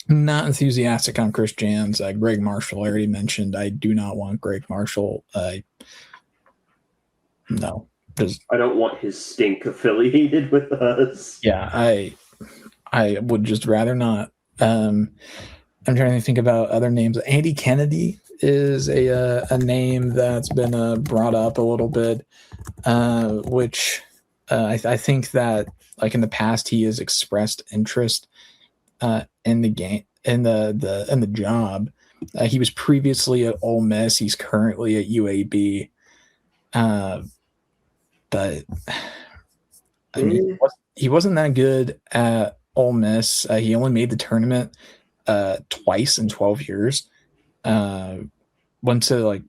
not enthusiastic on Chris Jans. Greg Marshall, I already mentioned. I do not want Greg Marshall. No. I don't want his stink affiliated with us. Yeah, I would just rather not. I'm trying to think about other names. Andy Kennedy is a name that's been brought up a little bit, which I think that like in the past he has expressed interest in the game in the job. He was previously at Ole Miss. He's currently at UAB. But I mean, he wasn't that good at Ole Miss. He only made the tournament twice in 12 years. Went to like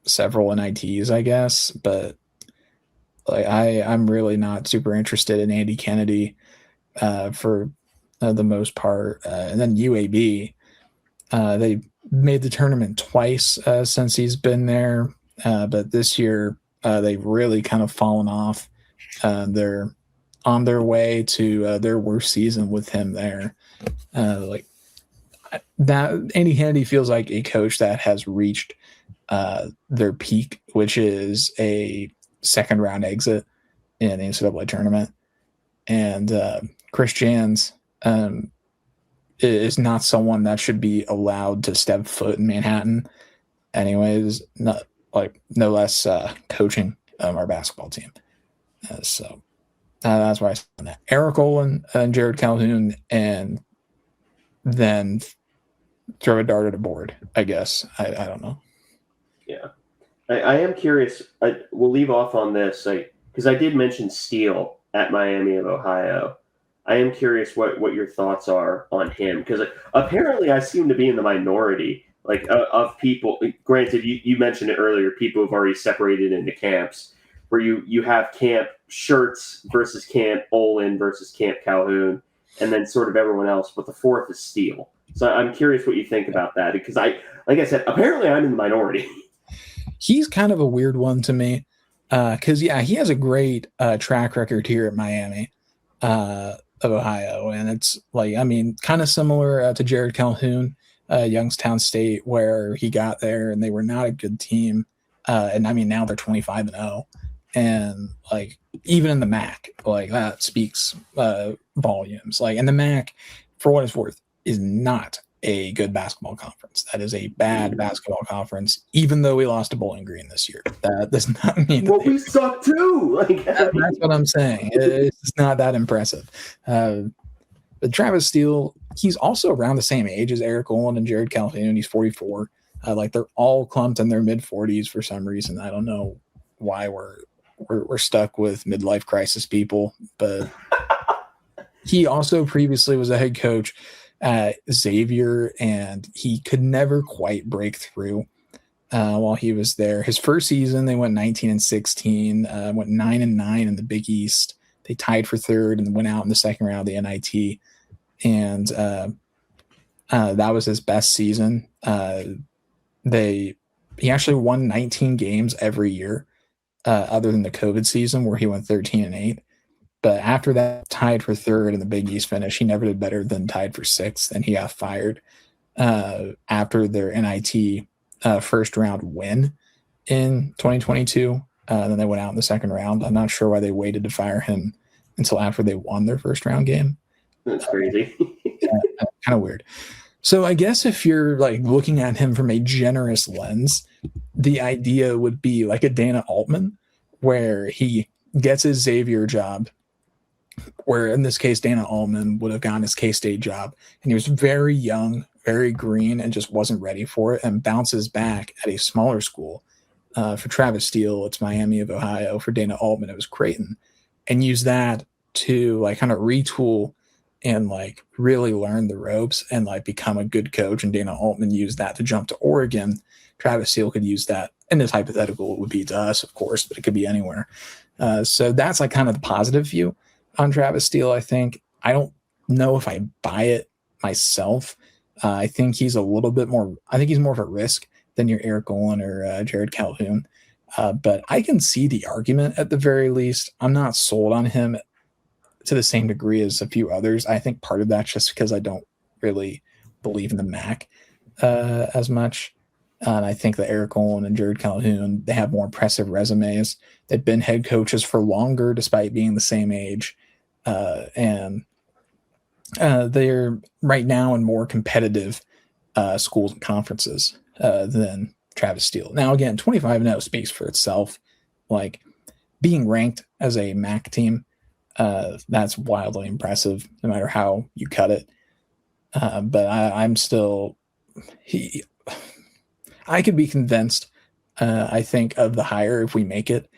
several NITs, I guess, but like I'm really not super interested in Andy Kennedy for the most part. And then UAB, they made the tournament twice since he's been there, but this year they've really kind of fallen off. They're on their way to their worst season with him there. Like that, Andy Kennedy feels like a coach that has reached their peak, which is a second round exit in the NCAA tournament. And Chris Jans is not someone that should be allowed to step foot in Manhattan. Anyways, no less coaching our basketball team. So that's why I said that. Eric Olin and Jared Calhoun and than throw a dart at a board, I guess. I don't know. Yeah. I am curious. We'll leave off on this, because I did mention Steele at Miami of Ohio. I am curious what your thoughts are on him, because apparently I seem to be in the minority, of people. Granted, you mentioned it earlier. People have already separated into camps, where you have Camp Shirts versus Camp Olin versus Camp Calhoun, and then sort of everyone else. But the fourth is Steele. So I'm curious what you think about that, because like I said, apparently I'm in the minority. He's kind of a weird one to me because, he has a great track record here at Miami of Ohio. And it's kind of similar to Jared Calhoun, Youngstown State, where he got there and they were not a good team. And now they're 25-0. And even in the MAC, that speaks volumes. And the MAC, for what it's worth, is not a good basketball conference. That is a bad basketball conference, even though we lost to Bowling Green this year. That does not mean that we suck too. That's what I'm saying. It's not that impressive. But Travis Steele, he's also around the same age as Eric Olin and Jared Calhoun. He's 44. They're all clumped in their mid 40s for some reason. I don't know why we're stuck with midlife crisis people, but he also previously was a head coach at Xavier, and he could never quite break through while he was there. His first season, they went 19-16, went 9-9 in the Big East. They tied for third and went out in the second round of the NIT, and that was his best season. He actually won 19 games every year, other than the COVID season where he went 13-8. But after that, tied for third in the Big East finish, he never did better than tied for sixth, and he got fired after their NIT first round win in 2022. Then they went out in the second round. I'm not sure why they waited to fire him until after they won their first round game. That's crazy. Kind of weird. So I guess if you're looking at him from a generous lens, the idea would be like a Dana Altman, where he gets his Xavier job, where in this case, Dana Altman would have gotten his K-State job, and he was very young, very green, and just wasn't ready for it, and bounces back at a smaller school. For Travis Steele, it's Miami of Ohio. For Dana Altman, it was Creighton, and use that to kind of retool and really learn the ropes and become a good coach. And Dana Altman used that to jump to Oregon. Travis Steele could use that, and this hypothetical, it would be to us, of course, but it could be anywhere. So that's kind of the positive view on Travis Steele. I think I don't know if I buy it myself. I think he's a little bit more. I think he's more of a risk than your Eric Olin or Jared Calhoun. But I can see the argument at the very least. I'm not sold on him to the same degree as a few others. I think part of that's just because I don't really believe in the MAC as much. And I think that Eric Olin and Jared Calhoun, they have more impressive resumes. They've been head coaches for longer, despite being the same age. And they're right now in more competitive schools and conferences than Travis Steele. Now, again, 25-0 speaks for itself. Being ranked as a MAC team, that's wildly impressive, no matter how you cut it. But I'm still I could be convinced, I think, of the hire if we make it.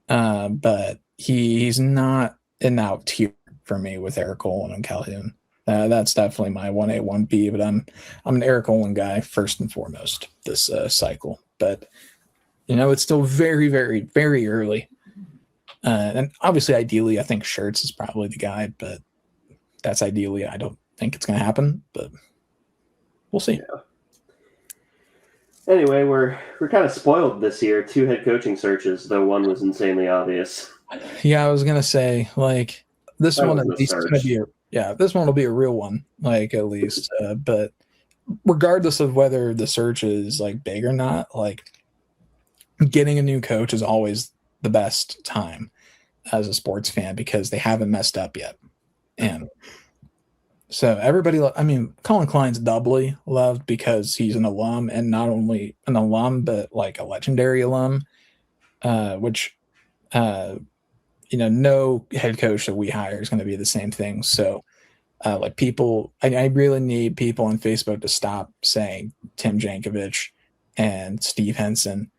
But he's not in that tier for me with Eric Olin and Calhoun. That's definitely my 1A, 1B, but I'm an Eric Olin guy first and foremost this cycle. But, it's still very, very, very early. And obviously, ideally, I think Shirts is probably the guy, but that's ideally. I don't think it's going to happen, but we'll see. Yeah. Anyway, we're kind of spoiled this year. 2 head coaching searches, though one was insanely obvious. Yeah, I was gonna say this one at least is gonna be this one will be a real one, at least. But regardless of whether the search is big or not, getting a new coach is always the best time as a sports fan because they haven't messed up yet, and so everybody, Colin Klein's doubly loved because he's an alum, and not only an alum, but a legendary alum, which, no head coach that we hire is going to be the same thing. So Like people, I really need people on Facebook to stop saying Tim Jankovich and Steve Henson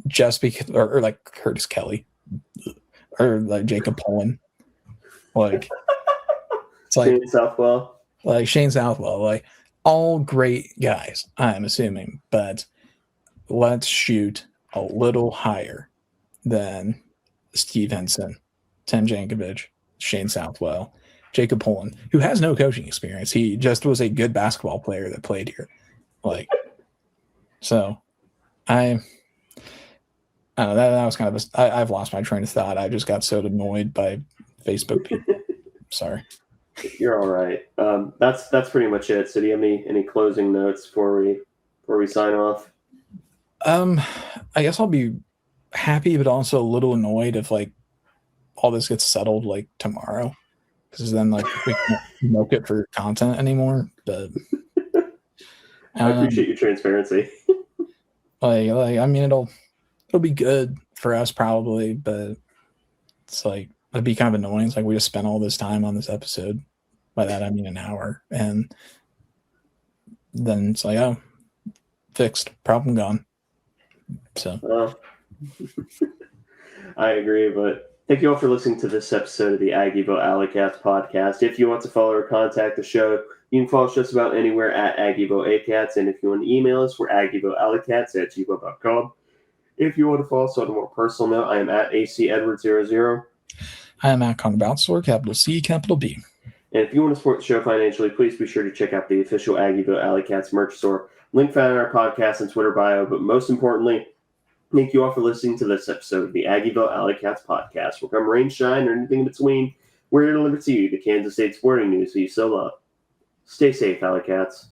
just because, or like Curtis Kelly or like Jacob Pullen. Like, it's Shane Southwell. like Shane Southwell, like all great guys, I'm assuming, but let's shoot a little higher than Steve Henson, Tim Jankovich, Shane Southwell, Jacob Pullen, who has no coaching experience. He just was a good basketball player that played here. Like, so I don't know, that was kind of I've lost my train of thought. I just got so annoyed by Facebook people. Sorry. You're all right. That's pretty much it. So do you have any closing notes before we sign off? I guess I'll be happy, but also a little annoyed if like all this gets settled like tomorrow, because then like we can't milk it for content anymore. But I appreciate your transparency. like I mean, it'll be good for us probably, but it's like it'd be kind of annoying. It's like we just spent all this time on this episode. By that I mean an hour, and then it's like, oh, fixed, problem gone. So I agree, but thank you all for listening to this episode of the Aggieville Alleycats podcast. If you want to follow or contact the show, you can follow us just about anywhere at Aggieville Alleycats, and if you want to email us, we're aggievillealleycats@gmail.com. If you want to follow us on a more personal note, I am at ACEdward00. I am at Conbouncor, capital C, capital B. And if you want to support the show financially, please be sure to check out the official Aggieville Alleycats merch store. Link found in our podcast and Twitter bio. But most importantly, thank you all for listening to this episode of the Aggieville Alleycats podcast. Will come rain, shine, or anything in between, we're here to deliver to you the Kansas State sporting news that you so love. Stay safe, Alleycats.